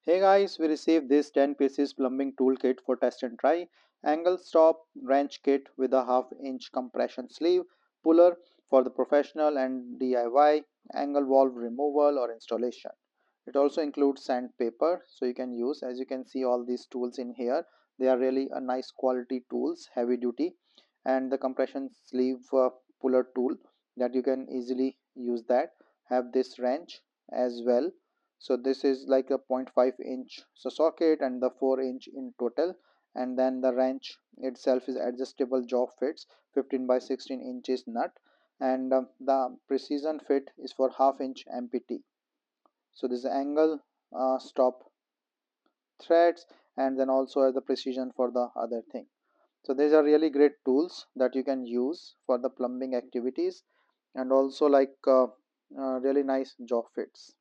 Hey guys, we received this 10 pieces plumbing toolkit for test and try. Angle stop wrench kit with a half-inch compression sleeve, puller for the professional and DIY, angle valve removal or installation. It also includes sandpaper, so you can use. As you can see, all these tools in here, they are really a nice quality tools, heavy duty, and the compression sleeve puller tool that you can easily use that. Have this wrench as well, so this is like a 0.5 inch socket and the 4 inch in total, and then the wrench itself is adjustable jaw fits 15 by 16 inches nut, and the precision fit is for half-inch MPT. So this is angle stop threads, and then also the precision for the other thing. So these are really great tools that you can use for the plumbing activities, and also like really nice jaw fits.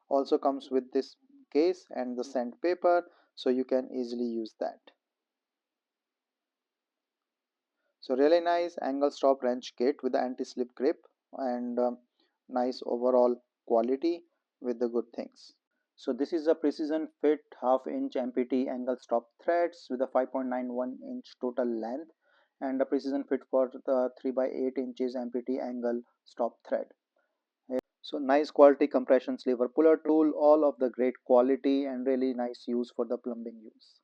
Also comes with this case and the sandpaper, so you can easily use that. So really nice angle stop wrench kit with the anti-slip grip, and nice overall quality with the good things. So this is a precision fit half-inch MPT angle stop threads with a 5.91-inch total length, and a precision fit for the 3 by 8 inches MPT angle stop thread. So nice quality compression sliver puller tool, all of the great quality and really nice use for the plumbing use.